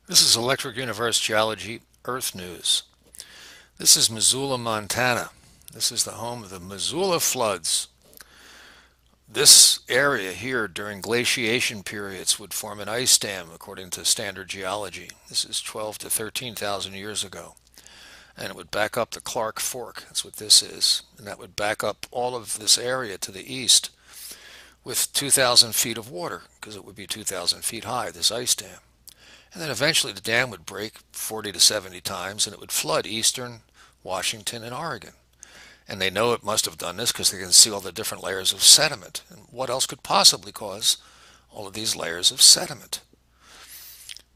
This is Electric Universe Geology Earth News. This is Missoula, Montana. This is the home of the Missoula floods. This area here during glaciation periods would form an ice dam according to standard geology. This is 12 to 13,000 years ago. And it would back up the Clark Fork. That's what this is. And that would back up all of this area to the east with 2,000 feet of water, because it would be 2,000 feet high, this ice dam. And then eventually the dam would break 40 to 70 times and it would flood eastern Washington and Oregon. And they know it must have done this because they can see all the different layers of sediment. And what else could possibly cause all of these layers of sediment?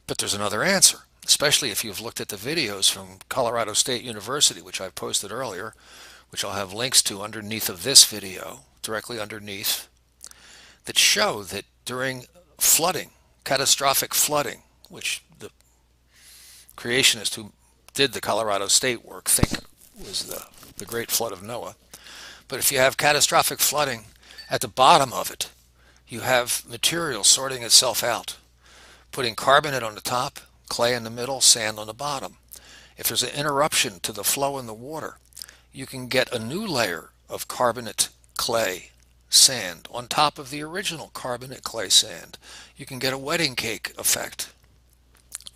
But there's another answer, especially if you've looked at the videos from Colorado State University, which I posted earlier, which I'll have links to underneath of this video, directly underneath, that show that during flooding, catastrophic flooding, which the creationists who did the Colorado State work think was the Great Flood of Noah. But if you have catastrophic flooding, at the bottom of it, you have material sorting itself out, putting carbonate on the top, clay in the middle, sand on the bottom. If there's an interruption to the flow in the water, you can get a new layer of carbonate, clay, sand on top of the original carbonate, clay, sand. You can get a wedding cake effect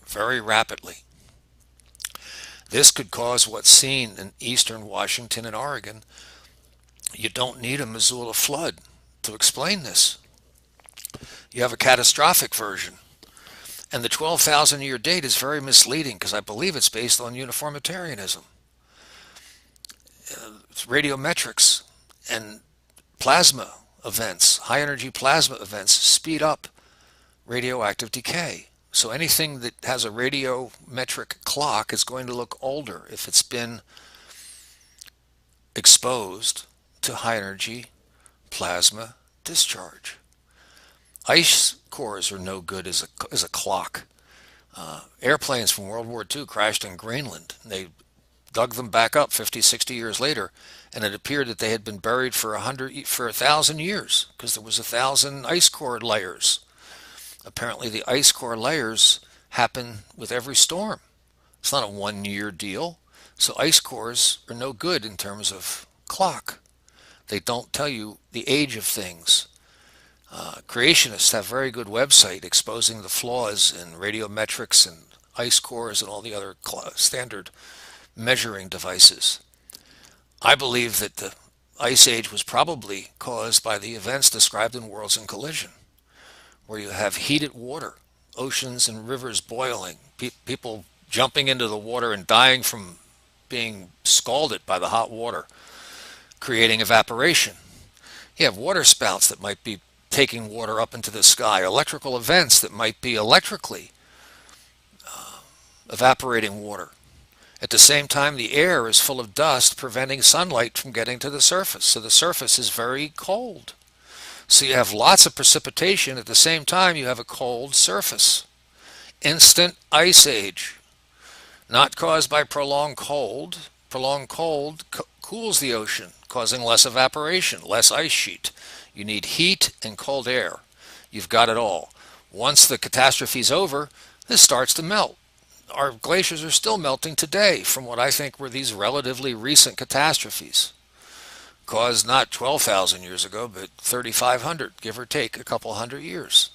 very rapidly. This could cause what's seen in eastern Washington and Oregon. You don't need a Missoula flood to explain this. You have a catastrophic version. And the 12,000 year date is very misleading because I believe it's based on uniformitarianism. It's radiometrics and plasma events, high energy plasma events, speed up radioactive decay. So anything that has a radiometric clock is going to look older if it's been exposed to high energy plasma discharge. Ice cores are no good as a clock. Airplanes from World War II crashed in Greenland. They dug them back up 50, 60 years later, and it appeared that they had been buried for 1,000 years because there was 1,000 ice core layers. Apparently the ice core layers happen with every storm. It's not a 1 year deal. So ice cores are no good in terms of clock. They don't tell you the age of things. Creationists have a very good website exposing the flaws in radiometrics and ice cores and all the other standard measuring devices. I believe that the ice age was probably caused by the events described in Worlds in Collision, where you have heated water, oceans and rivers boiling, people jumping into the water and dying from being scalded by the hot water, creating evaporation. You have water spouts that might be taking water up into the sky, electrical events that might be electrically evaporating water. At the same time, the air is full of dust, preventing sunlight from getting to the surface, so the surface is very cold. So you have lots of precipitation. At the same time, you have a cold surface. Instant ice age, not caused by prolonged cold. Prolonged cold cools the ocean, causing less evaporation, less ice sheet. You need heat and cold air. You've got it all. Once the catastrophe's over, this starts to melt. Our glaciers are still melting today from what I think were these relatively recent catastrophes, caused not 12,000 years ago, but 3,500, give or take a couple hundred years.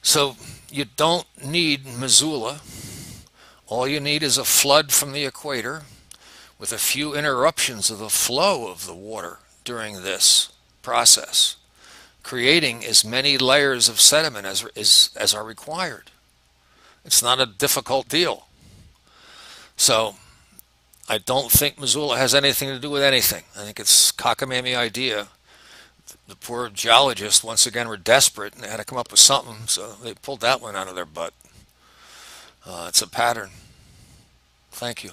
So you don't need Missoula. All you need is a flood from the equator with a few interruptions of the flow of the water during this process, creating as many layers of sediment as are required. It's not a difficult deal. So I don't think Missoula has anything to do with anything. I think it's cockamamie idea. The poor geologists, once again, were desperate and they had to come up with something, so they pulled that one out of their butt. It's a pattern. Thank you.